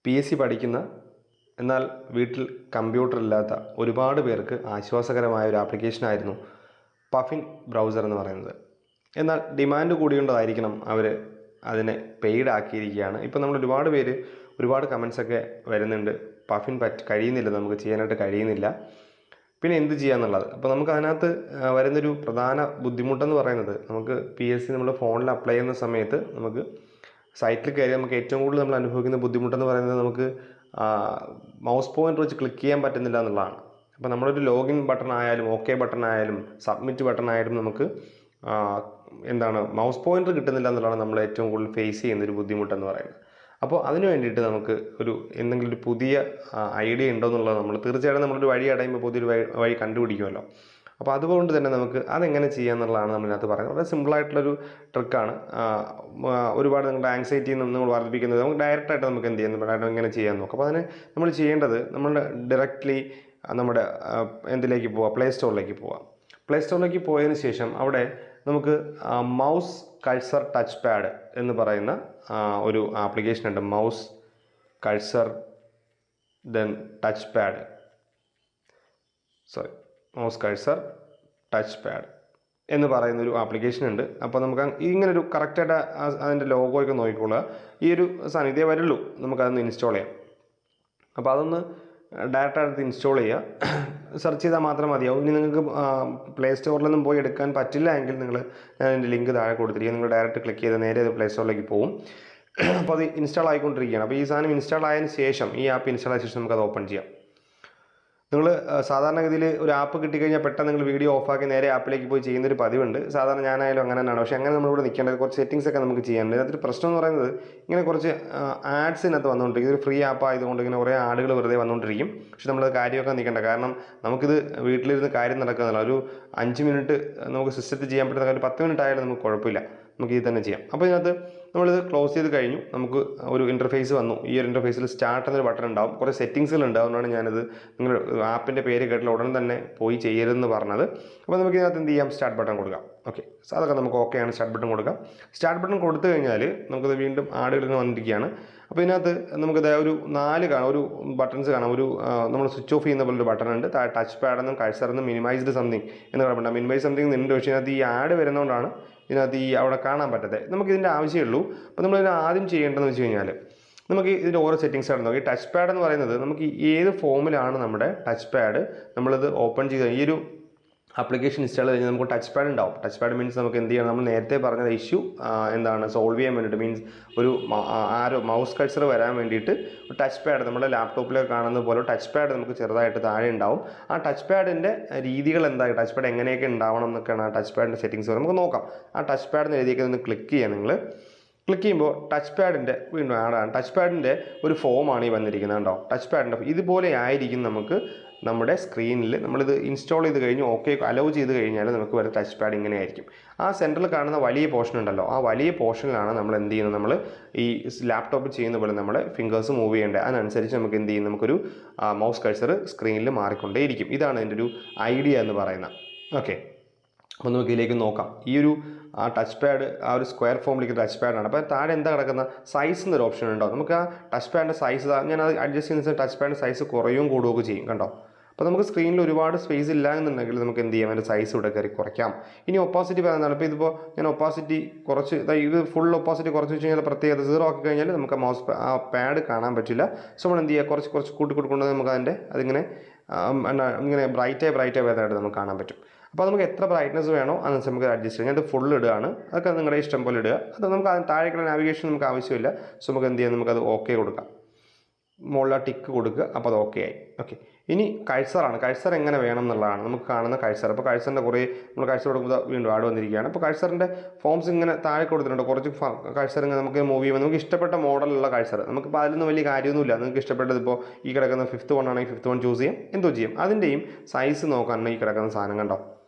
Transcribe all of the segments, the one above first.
PSC പഠിക്കുന്ന എന്നാൽ വീട്ടിൽ കമ്പ്യൂട്ടർ ഇല്ലാത്ത ഒരുപാട് പേർക്ക് ആശ്വാസകരമായ ഒരു ആപ്ലിക്കേഷനായിരുന്നു പഫിൻ ബ്രൗസർ എന്ന് പറയുന്നത്. എന്നാൽ ഡിമാൻഡ് കൂടിയുള്ളതായിരിക്കണം അവർ അതിനെ പെയ്ഡ് ആക്കിയിരിക്കുകയാണ്. ഇപ്പോൾ നമ്മൾ ഒരുപാട് കമൻസൊക്കെ വരുന്നുണ്ട്, പഫിൻ കഴിയുന്നില്ല, നമുക്ക് ചെയ്യാനായിട്ട് കഴിയുന്നില്ല, പിന്നെ എന്ത് ചെയ്യാന്നുള്ളത്. അപ്പോൾ നമുക്ക് അതിനകത്ത് വരുന്നൊരു പ്രധാന ബുദ്ധിമുട്ടെന്ന് പറയുന്നത്, നമുക്ക് PSC നമ്മൾ ഫോണിൽ അപ്ലൈ ചെയ്യുന്ന സമയത്ത് നമുക്ക് സൈറ്റിൽ കയറി നമുക്ക് ഏറ്റവും കൂടുതൽ നമ്മൾ അനുഭവിക്കുന്ന ബുദ്ധിമുട്ടെന്ന് പറയുന്നത് നമുക്ക് മൗസ് പോയിൻ്റർ വെച്ച് ക്ലിക്ക് ചെയ്യാൻ പറ്റുന്നില്ല എന്നുള്ളതാണ്. അപ്പോൾ നമ്മളൊരു ലോഗിൻ ബട്ടൺ ആയാലും OK ബട്ടൺ ആയാലും സബ്മിറ്റ് ബട്ടൺ ആയാലും നമുക്ക് മൗസ് പോയിൻ്റർ കിട്ടുന്നില്ല എന്നുള്ളതാണ് നമ്മൾ ഏറ്റവും കൂടുതൽ ഫേസ് ചെയ്യുന്നൊരു ബുദ്ധിമുട്ടെന്ന് പറയുന്നത്. അപ്പോൾ അതിന് വേണ്ടിയിട്ട് നമുക്ക് എന്തെങ്കിലും ഒരു പുതിയ ഐഡിയ ഉണ്ടോ എന്നുള്ളത് നമ്മൾ തീർച്ചയായിട്ടും നമ്മളൊരു വഴി അടയുമ്പോൾ പുതിയൊരു വഴി കണ്ടുപിടിക്കുമല്ലോ. അപ്പോൾ അതുകൊണ്ട് തന്നെ നമുക്ക് അതെങ്ങനെ ചെയ്യാമെന്നുള്ളതാണ് നമ്മളിനകത്ത് പറയുന്നത്. വളരെ സിമ്പിളായിട്ടുള്ളൊരു ട്രിക്കാണ്. ഒരുപാട് നിങ്ങളുടെ ആങ്സൈറ്റി നമ്മൾ വർദ്ധിപ്പിക്കുന്നത് നമുക്ക് ഡയറക്റ്റായിട്ട് നമുക്ക് എന്ത് ചെയ്യാം, എങ്ങനെ ചെയ്യാൻ നോക്കാം. അപ്പോൾ അതിന് നമ്മൾ ചെയ്യേണ്ടത്, നമ്മൾ ഡയറക്റ്റ്ലി നമ്മുടെ എന്തിലേക്ക് പോവുക, പ്ലേ സ്റ്റോറിലേക്ക് പോയതിന് ശേഷം അവിടെ നമുക്ക് മൗസ് കഴ്സർ ടച്ച് പാഡ് എന്ന് പറയുന്ന ഒരു ആപ്ലിക്കേഷൻ ഉണ്ട്. മൗസ് കഴ്സർ ടച്ച് പാഡ് എന്ന് പറയുന്നൊരു ആപ്ലിക്കേഷൻ ഉണ്ട്. അപ്പോൾ നമുക്ക് ഇങ്ങനൊരു കറക്റ്റായിട്ട് അതിൻ്റെ ലോഗോയൊക്കെ നോക്കിക്കൊള്ളുക. ഈ ഒരു സാധനം ഇതേ വരുള്ളൂ, നമുക്കതൊന്ന് ഇൻസ്റ്റാൾ ചെയ്യാം. അപ്പോൾ അതൊന്ന് ഡയറക്റ്റായിട്ട് ഇൻസ്റ്റാൾ ചെയ്യുക. സെർച്ച് ചെയ്താൽ മാത്രം മതിയാവും. ഇനി നിങ്ങൾക്ക് പ്ലേ സ്റ്റോറിലൊന്നും പോയി എടുക്കാൻ പറ്റില്ല എങ്കിൽ ഞാൻ അതിൻ്റെ ലിങ്ക് താഴെ കൊടുത്തിരിക്കുക, നിങ്ങൾ ഡയറക്റ്റ് ക്ലിക്ക് ചെയ്ത് നേരെ അത് പ്ലേ സ്റ്റോറിലേക്ക് പോകും. അപ്പോൾ അത് ഇൻസ്റ്റാൾ ആയിക്കൊണ്ടിരിക്കുകയാണ്. അപ്പോൾ ഈ സാധനം ഇൻസ്റ്റാൾ ആയതിന് ശേഷം, ഈ ആപ്പ് ഇൻസ്റ്റാൾ ആയ ശേഷം നമുക്കത് ഓപ്പൺ ചെയ്യാം. നിങ്ങൾ സാധാരണഗതിയിൽ ഒരു ആപ്പ് കിട്ടിക്കഴിഞ്ഞാൽ പെട്ടെന്ന് നിങ്ങൾ വീഡിയോ ഓഫാക്കി നേരെ ആപ്പിലേക്ക് പോയി ചെയ്യുന്നൊരു പതിവുണ്ട്. സാധാരണ ഞാനായാലും അങ്ങനെ തന്നെയാണ്. പക്ഷേ അങ്ങനെ നമ്മളിവിടെ നിൽക്കേണ്ടത് കുറച്ച് സെറ്റിങ്സ് ഒക്കെ നമുക്ക് ചെയ്യാനുണ്ട്. അതിനകത്തൊരു പ്രശ്നം എന്ന് പറയുന്നത്, ഇങ്ങനെ കുറച്ച് ആഡ്സിനകത്ത് വന്നുകൊണ്ടിരിക്കും. ഇതൊരു ഫ്രീ ആപ്പ് ആയതുകൊണ്ട് ഇങ്ങനെ കുറേ ആഡുകൾ വെറുതെ വന്നുകൊണ്ടിരിക്കും. പക്ഷെ നമ്മളത് കാര്യമൊക്കെ നിൽക്കേണ്ട, കാരണം നമുക്കിത് വീട്ടിലിരുന്ന് കാര്യം നടക്കുന്നതല്ല. ഒരു 5 മിനിറ്റ് നമുക്ക് സിസ്റ്റത്തിൽ ചെയ്യാൻ പറ്റുന്ന കാര്യം 10 മിനിറ്റ് ആയാലും നമുക്ക് കുഴപ്പമില്ല, നമുക്ക് ഇത് തന്നെ ചെയ്യാം. അപ്പോൾ ഇതിനകത്ത് നമ്മളിത് ക്ലോസ് ചെയ്ത് കഴിഞ്ഞു. നമുക്ക് ഒരു ഇൻ്റർഫേസ് വന്നു. ഈ ഒരു ഇൻ്റർഫേസിൽ സ്റ്റാർട്ട് എന്നൊരു ബട്ടൺ ഉണ്ടാവും. കുറേ സെറ്റിങ്സുകളുണ്ട്. അതുകൊണ്ടാണ് ഞാനിത് നിങ്ങൾ ആപ്പിൻ്റെ പേര് കേട്ടില്ല ഉടൻ തന്നെ പോയി ചെയ്യരുതെന്ന് പറഞ്ഞത്. അപ്പോൾ നമുക്ക് ഇതിനകത്ത് എന്ത് ചെയ്യാം, സ്റ്റാർട്ട് ബട്ടൺ കൊടുക്കാം. ഓക്കെ, അതൊക്കെ നമുക്ക് ഓക്കെയാണ്. സ്റ്റാർട്ട് ബട്ടൺ കൊടുക്കാം. സ്റ്റാർട്ട് ബട്ടൺ കൊടുത്തു കഴിഞ്ഞാൽ നമുക്കത് വീണ്ടും ആടുകൾ ഇങ്ങനെ വന്നിരിക്കുകയാണ്. അപ്പോൾ ഇതിനകത്ത് നമുക്കിത് ഒരു 4 ബട്ടൺസ് കാണാം. നമ്മൾ സ്വിച്ച് ഓഫ് ചെയ്യുന്ന പോലെ ഒരു ബട്ടൺ ഉണ്ട്. ടച്ച് പാഡെന്നും കഴ്സറെന്നും മിനിമൈസ്ഡ് സംതിങ് എന്ന് പറയുന്നുണ്ട്. മിനിമൈസ് സംതിങ് ഉണ്ട്. പക്ഷേ ഇതിനകത്ത് ഈ ആഡ് വരുന്നതുകൊണ്ടാണ് ഇതിനകത്ത് അവിടെ കാണാൻ പറ്റാത്തത്. നമുക്കിതിൻ്റെ ആവശ്യമുള്ളൂ. അപ്പോൾ നമ്മളിതിന് ആദ്യം ചെയ്യേണ്ടതെന്ന് വെച്ച് കഴിഞ്ഞാൽ, നമുക്ക് ഇതിൻ്റെ ഓരോ സെറ്റിങ്സ് ആണ് നോക്കി. ടച്ച് പാഡ് എന്ന് പറയുന്നത് നമുക്ക് ഏത് ഫോമിലാണ് നമ്മുടെ ടച്ച് പാഡ് നമ്മളിത് ഓപ്പൺ ചെയ്ത് ഈ ഒരു ആപ്ലിക്കേഷൻ ഇൻസ്റ്റാൾ കഴിഞ്ഞാൽ നമുക്ക് ടച്ച് പാഡ് ഉണ്ടാവും. ടച്ച് പാഡ് മീൻസ് നമുക്ക് എന്ത് ചെയ്യണം, നമ്മൾ നേരത്തെ പറഞ്ഞ ഇഷ്യൂ സോൾവ് ചെയ്യാൻ വേണ്ടിയിട്ട്, മീൻസ് ഒരു മൗസ് കഴ്സർ വരാൻ വേണ്ടിയിട്ട് ടച്ച് പാഡ് നമ്മുടെ ലാപ്ടോപ്പിലൊക്കെ കാണുന്ന പോലെ ടച്ച് പാഡ് നമുക്ക് ചെറുതായിട്ട് താഴെ ഉണ്ടാവും. ആ ടച്ച് പാഡിൻ്റെ രീതികൾ എന്താ, ടച്ച് പാഡ് എങ്ങനെയൊക്കെ ഉണ്ടാവണം എന്നൊക്കെയാണ് ആ ടച്ച് പാഡിൻ്റെ സെറ്റിങ്സ് നമുക്ക് നോക്കാം. ആ ടച്ച് പാഡിന് എഴുതിയൊക്കെ ഒന്ന് ക്ലിക്ക് ചെയ്യാം. നിങ്ങൾ ക്ലിക്ക് ചെയ്യുമ്പോൾ ടച്ച് പാഡിൻ്റെ വീണ്ടും ആഡാണ്. ടച്ച് പാഡിൻ്റെ ഒരു ഫോമാണ് ഈ വന്നിരിക്കുന്നത് കേട്ടോ. ടച്ച് പാഡിൻ്റെ ഇതുപോലെ ആയിരിക്കും നമുക്ക് നമ്മുടെ സ്ക്രീനിൽ നമ്മളിത് ഇൻസ്റ്റാൾ ചെയ്ത് കഴിഞ്ഞ് OK അലോ ചെയ്ത് കഴിഞ്ഞാൽ നമുക്ക് വരുന്ന ടച്ച് പാഡ് ഇങ്ങനെ ആയിരിക്കും. ആ സെൻറ്ററിൽ കാണുന്ന വലിയ പോർഷൻ ഉണ്ടല്ലോ, ആ വലിയ പോർഷനിലാണ് നമ്മൾ എന്ത് ചെയ്യുന്നത്, നമ്മൾ ഈ ലാപ്ടോപ്പിൽ ചെയ്യുന്ന പോലെ നമ്മുടെ ഫിംഗേഴ്സ് മൂവ് ചെയ്യേണ്ടത്. അതിനനുസരിച്ച് നമുക്ക് എന്ത് ചെയ്യും, നമുക്കൊരു മൗസ് കഴ്സർ സ്ക്രീനിൽ മാറിക്കൊണ്ടേയിരിക്കും. ഇതാണ് ഇതിൻ്റെ ഒരു ഐഡിയ എന്ന് പറയുന്നത്. ഓക്കെ, അപ്പോൾ നമുക്ക് ഇതിലേക്ക് നോക്കാം. ഈ ഒരു ടച്ച് പാഡ് ഒരു സ്ക്വയർ ഫോമിലേക്ക് ടച്ച് പാഡാണ്. അപ്പോൾ താഴെ എന്താ കിടക്കുന്ന സൈസ് എന്നൊരു ഓപ്ഷൻ ഉണ്ടാവും. നമുക്ക് ആ ടച്ച് പാഡിൻ്റെ സൈസ് ഞാൻ അത് അഡ്ജസ്റ്റ് ചെയ്യുന്ന ടച്ച് പാഡിൻ്റെ സൈസ് കുറയുകയും കൂടുകയൊക്കെ ചെയ്യും കണ്ടോ. അപ്പോൾ നമുക്ക് സ്ക്രീനിൽ ഒരുപാട് സ്പേസ് ഇല്ല എന്നുണ്ടെങ്കിൽ നമുക്ക് എന്ത് ചെയ്യാം, അതിൻ്റെ സൈസ് ഇവിടെ കയറി കുറയ്ക്കാം. ഇനി ഒപ്പാസിറ്റി പറയുന്നതാണ്. ഇപ്പോൾ ഇതിപ്പോൾ ഞാൻ ഒപ്പാസിറ്റി കുറച്ച്, ഇത് ഫുൾ ഒപ്പാസിറ്റി കുറച്ച് വെച്ച് കഴിഞ്ഞാൽ പ്രത്യേകത 0 ആക്കി കഴിഞ്ഞാൽ നമുക്ക് ആ പാഡ് കാണാൻ പറ്റില്ല. സോ നമ്മൾ എന്ത് ചെയ്യുക, കുറച്ച് കൂട്ടിക്കൊണ്ട് നമുക്ക് അതിങ്ങനെ ഇങ്ങനെ ബ്രൈറ്റായി വരുന്നതായിട്ട് നമുക്ക് കാണാൻ പറ്റും. അപ്പോൾ നമുക്ക് എത്ര ബ്രൈറ്റ്നസ് വേണോ അതനുസരിച്ച് നമുക്ക് അഡ്ജസ്റ്റ് ചെയ്യാം. ഞാനത് ഫുൾ ഇടുകയാണ്. അതൊക്കെ നിങ്ങളുടെ ഇഷ്ടം പോലെ ഇടുക. അത് നമുക്ക് താഴേക്കുള്ള നാവിഗേഷൻ നമുക്ക് ആവശ്യമില്ല. സോ നമുക്ക് എന്ത് ചെയ്യാം, നമുക്കത് OK കൊടുക്കാം. മുകളിൽ ടിക്ക് കൊടുക്കുക. അപ്പോൾ അത് OK ആയി. ഓക്കെ, ഇനി കഴ്സറാണ്. കഴ്സർ എങ്ങനെ വേണം എന്നുള്ളതാണ് നമുക്ക് കാണുന്ന കഴ്സർ. അപ്പോൾ കഴ്സറിൻ്റെ നമ്മൾ കഴ്സർ കൊടുക്കുമ്പോൾ വീണ്ടും ആഡ് വന്നിരിക്കുകയാണ്. അപ്പോൾ കഴ്സറിൻ്റെ ഫോംസ് ഇങ്ങനെ താഴെ കൊടുത്തിട്ടുണ്ട്. കുറച്ച് കഴ്സർ ഇങ്ങനെ നമുക്ക് മൂവ് ചെയ്യുമ്പോൾ നമുക്ക് ഇഷ്ടപ്പെട്ട മോഡലുള്ള കഴ്സർ, നമുക്കിപ്പോൾ അതിലൊന്നും വലിയ കാര്യമൊന്നുമില്ല. നിങ്ങൾക്ക് ഇഷ്ടപ്പെട്ടത് ഇപ്പോൾ ഈ കിടക്കുന്ന 5th 1 ആണെങ്കിൽ 5th 1 ചൂസ് ചെയ്യാം, എന്തോ ചെയ്യാം. അതിൻ്റെയും സൈസ് നോക്കാനാണ് ഈ കിടക്കുന്ന സാധനം കണ്ടോ.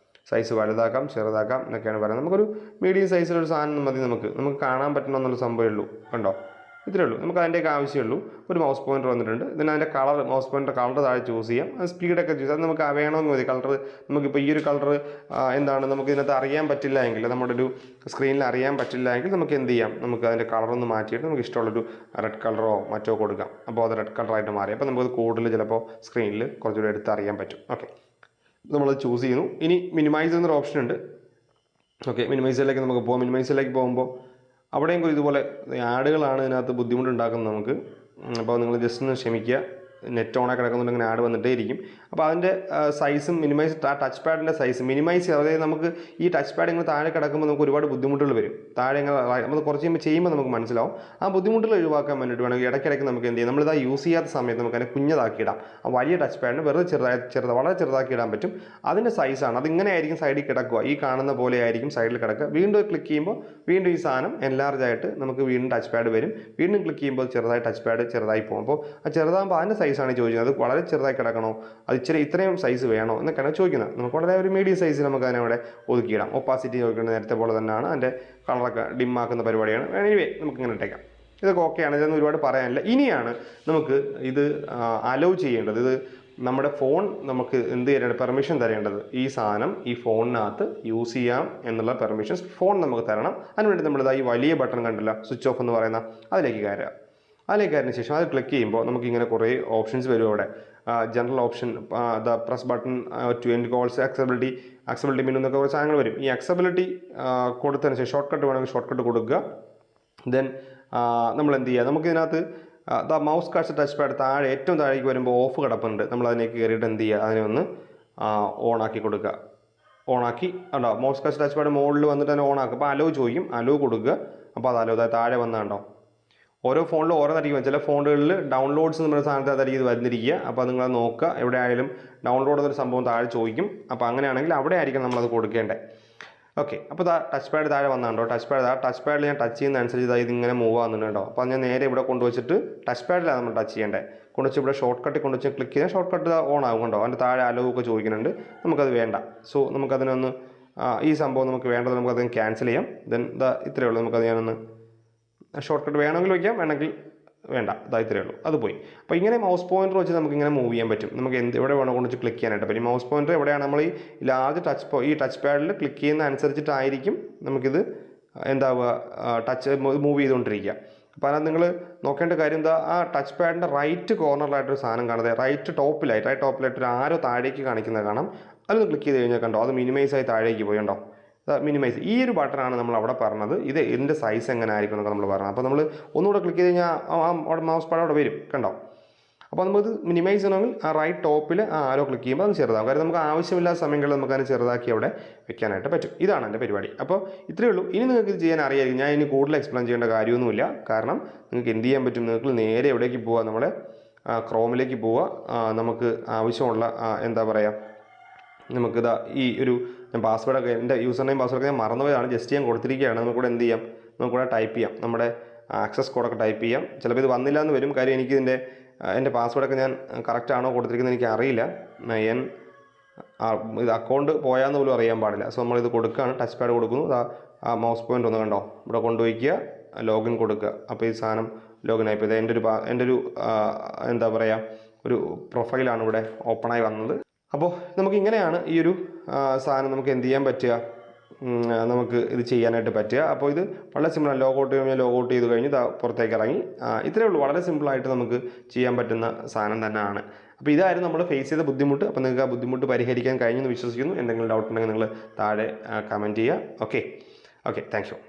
സൈസ് വലുതാക്കാം ചെറുതാക്കാം എന്നൊക്കെയാണ് പറയുന്നത്. നമുക്കൊരു മീഡിയം സൈസിലൊരു സാധനം മതി. നമുക്ക് കാണാൻ പറ്റണം എന്നുള്ള സംഭവമേ ഉള്ളൂ കണ്ടോ. ഇത്രയേ ഉള്ളൂ. നമുക്ക് അതിൻ്റെയൊക്കെ ആവശ്യമുള്ളൂ. ഒരു മൗസ് പോയിൻ്റർ വന്നിട്ടുണ്ട്. ഇതിന് അതിൻ്റെ കളർ, മൗസ് പോയിൻ്റർ കളർ താഴെ ചൂസ് ചെയ്യാം. അത് സ്പീഡൊക്കെ ചൂസ്, അത് നമുക്ക് വേണമെങ്കിൽ മതി. കളർ നമുക്കിപ്പോൾ ഈ ഒരു കളർ എന്താണ് നമുക്ക് ഇതിനകത്ത് അറിയാൻ പറ്റില്ല എങ്കിൽ, നമ്മുടെ ഒരു സ്ക്രീനിൽ അറിയാൻ പറ്റില്ല എങ്കിൽ നമുക്ക് എന്ത് ചെയ്യാം, നമുക്ക് അതിൻ്റെ കളറൊന്ന് മാറ്റിയിട്ട് നമുക്ക് ഇഷ്ടമുള്ളൊരു റെഡ് കളറോ മറ്റോ കൊടുക്കാം. അപ്പോൾ അത് റെഡ് കളറായിട്ട് മാറി. അപ്പോൾ നമുക്കത് കൂടുതൽ ചിലപ്പോൾ സ്ക്രീനിൽ കുറച്ചുകൂടി എടുത്ത് അറിയാൻ പറ്റും. ഓക്കെ, നമ്മളത് ചൂസ് ചെയ്യുന്നു. ഇനി മിനിമൈസ് എന്നൊരു ഓപ്ഷൻ ഉണ്ട്. ഓക്കെ, മിനിമൈസിലേക്ക് നമുക്ക് പോകാം. മിനിമൈസിലേക്ക് പോകുമ്പോൾ അവിടെയും ഇതുപോലെ ആഡുകളാണ് ഇതിനകത്ത് ബുദ്ധിമുട്ടുണ്ടാക്കുന്നത് നമുക്ക്. അപ്പോൾ നിങ്ങൾ ജസ്റ്റ് ഒന്ന് ക്ഷമിക്കുക. നെറ്റ് ഓണായി കിടക്കുന്നുണ്ടെങ്കിൽ ആഡ് വന്നിട്ടേ ഇരിക്കും. അപ്പോൾ അതിൻ്റെ സൈസും മിനിമൈസ്, ടച്ച് പാഡിൻ്റെ സൈസ് മിനിമൈസ്, അതായത് നമുക്ക് ഈ ടച്ച് പാഡ് ഇങ്ങനെ താഴെ കിടക്കുമ്പോൾ നമുക്ക് ഒരുപാട് ബുദ്ധിമുട്ടുകൾ വരും. താഴെ ഇങ്ങനെ നമ്മൾ കുറച്ച് ചെയ്യുമ്പോൾ നമുക്ക് മനസ്സിലാവും. ആ ബുദ്ധിമുട്ടുകൾ ഒഴിവാക്കാൻ വേണ്ടിയിട്ട് വേണമെങ്കിൽ ഇടയ്ക്കിടയ്ക്ക് നമുക്ക് എന്ത് ചെയ്യാം, നമ്മളിതാ യൂസ് ചെയ്യാത്ത സമയത്ത് നമുക്ക് അതിനെ കുഞ്ഞതാക്കിയിടാം. ആ വലിയ ടച്ച് പാഡിന് വെറുതെ വളരെ ചെറുതാക്കി ഇടാൻ പറ്റും. അതിൻ്റെ സൈസാണ്, അതിങ്ങനെ ആയിരിക്കും സൈഡിൽ കിടക്കുക. ഈ കാണുന്ന പോലെ ആയിരിക്കും സൈഡിൽ കിടക്കുക. വീണ്ടും ക്ലിക്ക് ചെയ്യുമ്പോൾ വീണ്ടും ഈ സാധനം എൻലാർജ് ആയിട്ട് നമുക്ക് വീണ്ടും ടച്ച് പാഡ് വരും. വീണ്ടും ക്ലിക്ക് ചെയ്യുമ്പോൾ ചെറുതായി ടച്ച് പാഡ് ചെറുതായി പോകും. അപ്പോൾ ആ ചെറുതാകുമ്പോൾ അതിൻ്റെ സൈസാണ് ചോദിക്കുന്നത്. അത് വളരെ ചെറുതായി കിടക്കണോ, അത് ഇത്രയും സൈസ് വേണോ എന്നൊക്കെയാണ് ചോദിക്കുന്നത്. നമുക്ക് വളരെ ഒരു മീഡിയം സൈസിൽ നമുക്ക് അതിനവിടെ ഒതുക്കിയിടാം. ഒപ്പാസിറ്റി നോക്കേണ്ടത് നേരത്തെ പോലെ തന്നെയാണ്. അതിൻ്റെ കളറൊക്കെ ഡിമ്മാക്കുന്ന പരിപാടിയാണ്. എനിവേ നമുക്കിങ്ങനെ ഇട്ടേക്കാം. ഇതൊക്കെ ഓക്കെയാണ്, ഇതൊന്നും ഒരുപാട് പറയാനില്ല. ഇനിയാണ് നമുക്ക് ഇത് അലോ ചെയ്യേണ്ടത്. ഇത് നമ്മുടെ ഫോൺ നമുക്ക് എന്ത് ചെയ്യേണ്ടത്, പെർമിഷൻ തരേണ്ടത്. ഈ സാധനം ഈ ഫോണിനകത്ത് യൂസ് ചെയ്യാം എന്നുള്ള പെർമിഷൻസ് ഫോൺ നമുക്ക് തരണം. അതിനുവേണ്ടി നമ്മളിതാ ഈ വലിയ ബട്ടൺ കണ്ടില്ല, സ്വിച്ച് ഓഫ് എന്ന് പറയുന്ന, അതിലേക്ക് കയറുക. അതിലേക്ക് കയറിയതിന് ശേഷം അത് ക്ലിക്ക് ചെയ്യുമ്പോൾ നമുക്കിങ്ങനെ കുറേ ഓപ്ഷൻസ് വരും. അവിടെ general option, the press button to end calls, accessibility menu എന്നൊക്കെ കുറച്ച് സാധനങ്ങൾ വരും. ഈ അക്സബിലിറ്റി കൊടുത്തതിന് ശേഷം ഷോർട്ട് കട്ട് വേണമെങ്കിൽ ഷോർട്ട് കട്ട് കൊടുക്കുക. ദെൻ നമ്മൾ എന്ത് ചെയ്യുക, നമുക്കിതിനകത്ത് the mouse cursor touchpad താഴെ ഏറ്റവും താഴേക്ക് വരുമ്പോൾ ഓഫ് കിടപ്പുണ്ട്. നമ്മൾ അതിലേക്ക് കയറിയിട്ട് എന്ത് ചെയ്യുക, അതിനെ ഒന്ന് ഓണാക്കി കൊടുക്കുക. ഓണാക്കി ഉണ്ടോ, മൗസ് കഴ്സർ ടച്ച് പാഡ് മുകളിൽ വന്നിട്ട് തന്നെ ഓണാക്കുക. അപ്പോൾ അലോ ചോദിക്കും, അലോ കൊടുക്കുക. അപ്പോൾ അത് അലോ താഴെ വന്നാണ്ടോ. ഓരോ ഫോണിലും ഓരോന്നായിരിക്കും. ചില ഫോണുകളിൽ ഡൗൺലോഡ്സ് നമ്മുടെ സ്ഥാനത്തായിരിക്കും ഇത് വരുന്നിരിക്കുക. അപ്പോൾ നിങ്ങൾ നോക്കുക, എവിടെ ആയാലും ഡൗൺലോഡ് എന്നൊരു സംഭവം താഴെ ചോദിക്കും. അപ്പോൾ അങ്ങനെയാണെങ്കിൽ അവിടെ ആയിരിക്കും നമ്മളത് കൊടുക്കേണ്ടത്. ഓക്കെ, അപ്പോൾ ടച്ച് പാഡ് താഴെ വന്നാണ്ടോ. ടച്ച് പാഡിൽ ഞാൻ ടച്ച് ചെയ്യുന്ന അനുസരിച്ച് ഇതിങ്ങനെ മൂവ് ആകുന്നുണ്ടോ. അപ്പോൾ ഞാൻ നേരെ ഇവിടെ കൊണ്ടുവച്ചിട്ട് ടച്ച് പാഡിലാണ് നമ്മൾ ടച്ച് ചെയ്യേണ്ടത്. കൊണ്ടുവച്ച് ഇവിടെ ഷോർട്ട് കട്ട് കൊണ്ടുവച്ച് ക്ലിക്ക് ചെയ്താൽ ഷോർട്ട് കട്ട് ഓൺ ആകും കണ്ടോ. അതിൻ്റെ താഴെ അലോ ഒക്കെ ചോദിക്കുന്നുണ്ട്. നമുക്കത് വേണ്ട. സോ നമുക്കതിനൊന്ന് ഈ സംഭവം നമുക്ക് വേണ്ടത് നമുക്കതിന് ക്യാൻസൽ ചെയ്യാം. ദെൻ ഇത്രയേ ഉള്ളൂ. നമുക്കത് ഞാനൊന്ന് ഷോർട്ട് കട്ട് വേണമെങ്കിൽ വയ്ക്കാം, വേണമെങ്കിൽ വേണ്ട. ഇത്രയേ ഉള്ളൂ, അത് പോയി. അപ്പോൾ ഇങ്ങനെ മൗസ് പോയിൻ്റർ വെച്ച് നമുക്കിങ്ങനെ മൂവ് ചെയ്യാൻ പറ്റും. നമുക്ക് എവിടെ വേണോ കൊണ്ട് ക്ലിക്ക് ചെയ്യാനായിട്ട് പറ്റും. മൗസ് പോയിൻ്റർ എവിടെയാണ് നമ്മൾ ഈ ലാർജ് ഈ ടച്ച് പാഡിൽ ക്ലിക്ക് ചെയ്യുന്ന അനുസരിച്ചിട്ടായിരിക്കും നമുക്കിത് എന്താവുക, ടച്ച് മൂവ് ചെയ്തുകൊണ്ടിരിക്കുക. അപ്പോൾ അതിനകത്ത് നിങ്ങൾ നോക്കേണ്ട കാര്യം ആ ടച്ച് പാഡിൻ്റെ റൈറ്റ് കോർണറിലായിട്ടൊരു സാധനം കാണുന്നത്, റൈറ്റ് ടോപ്പിലായിട്ട് ഒരു ആരോ താഴേക്ക് കാണിക്കുന്നത് കാണാം. അതൊന്ന് ക്ലിക്ക് ചെയ്ത് കഴിഞ്ഞാൽ കണ്ടോ, അത് മിനിമൈസായി താഴേക്ക് പോയി കണ്ടോ. മിനിമൈസ്, ഈ ഒരു ബട്ടണാണ് നമ്മൾ അവിടെ പറഞ്ഞത്. ഇതിൻ്റെ സൈസ് എങ്ങനെ ആയിരിക്കും എന്നൊക്കെ നമ്മൾ പറഞ്ഞത്. അപ്പോൾ നമ്മൾ ഒന്നുകൂടെ ക്ലിക്ക് ചെയ്ത് കഴിഞ്ഞാൽ അവിടെ മൗസ് പാഡ് അവിടെ വരും കണ്ടോ. അപ്പോൾ നമുക്കത് മിനിമൈസ് ചെയ്യണമെങ്കിൽ ആ റൈറ്റ് ടോപ്പിൽ ആരോ ക്ലിക്ക് ചെയ്യുമ്പോൾ അത് ചെറുതാകും. കാര്യം നമുക്ക് ആവശ്യമില്ലാത്ത സമയങ്ങളിൽ നമുക്ക് അതിനെ ചെറുതാക്കി അവിടെ വെക്കാനായിട്ട് പറ്റും. ഇതാണ് എൻ്റെ പരിപാടി. അപ്പോൾ ഇത്രയേ ഉള്ളൂ. ഇനി നിങ്ങൾക്ക് ഇത് ചെയ്യാൻ അറിയായിരിക്കും. ഞാൻ ഇനി കൂടുതൽ എക്സ്പ്ലെയിൻ ചെയ്യേണ്ട കാര്യമൊന്നുമില്ല. കാരണം നിങ്ങൾക്ക് എന്ത് ചെയ്യാൻ പറ്റും, നിങ്ങൾക്ക് നേരെ എവിടേക്ക് പോവുക, നമ്മളെ ക്രോമിലേക്ക് പോവുക. നമുക്ക് ആവശ്യമുള്ള എന്താ പറയുക, നമുക്കിതാ ഈ ഒരു ഞാൻ പാസ്വേഡൊക്കെ എൻ്റെ യൂസർ നെയിം പാസ്വേഡൊക്കെ ഞാൻ മറന്നുപോയതാണ്, ജസ്റ്റ് ഞാൻ കൊടുത്തിരിക്കുകയാണ്. നമുക്കിവിടെ എന്ത് ചെയ്യാം, നമുക്കിവിടെ ടൈപ്പ് ചെയ്യാം, നമ്മുടെ ആക്സസ് കോഡൊക്കെ ടൈപ്പ് ചെയ്യാം. ചിലപ്പോൾ ഇത് വന്നില്ല എന്ന് വരും. കാര്യം എനിക്കിതിൻ്റെ എൻ്റെ പാസ്വേഡൊക്കെ ഞാൻ കറക്റ്റ് ആണോ കൊടുത്തിരിക്കുന്നത് എനിക്ക് അറിയില്ല. ഇത് അക്കൗണ്ട് പോയാന്ന് പോലും അറിയാൻ പാടില്ല. സോ നമ്മളിത് കൊടുക്കുകയാണ്, ടച്ച് പാഡ് കൊടുക്കുന്നു. ആ മൗസ് പോയിൻ്റ് ഒന്ന് കണ്ടോ, ഇവിടെ കൊണ്ടുപോയിക്കുക, ലോഗിൻ കൊടുക്കുക. അപ്പോൾ ഈ സാധനം ലോഗിൻ ആയിപ്പോൾ ഇത് എൻ്റെ ഒരു എന്താ പറയുക, ഒരു പ്രൊഫൈലാണ് ഇവിടെ ഓപ്പണായി വന്നത്. അപ്പോൾ നമുക്കിങ്ങനെയാണ് ഈ ഒരു സാധനം നമുക്ക് എന്ത് ചെയ്യാൻ പറ്റുക, നമുക്ക് ഇത് ചെയ്യാനായിട്ട് പറ്റുക. അപ്പോൾ ഇത് വളരെ സിമ്പിളാണ്. ലോഗൗട്ട് ചെയ്ത് കഴിഞ്ഞ് പുറത്തേക്ക് ഇറങ്ങി. ഇത്രയേ ഉള്ളൂ. വളരെ സിമ്പിളായിട്ട് നമുക്ക് ചെയ്യാൻ പറ്റുന്ന സാധനം തന്നെയാണ്. അപ്പോൾ ഇതായിരുന്നു നമ്മൾ ഫേസ് ചെയ്ത ബുദ്ധിമുട്ട്. അപ്പോൾ നിങ്ങൾക്ക് ആ ബുദ്ധിമുട്ട് പരിഹരിക്കാൻ കഴിഞ്ഞെന്ന് വിശ്വസിക്കുന്നു. എന്തെങ്കിലും ഡൗട്ട് ഉണ്ടെങ്കിൽ നിങ്ങൾ താഴെ കമൻറ്റ് ചെയ്യുക. Okay, thank you.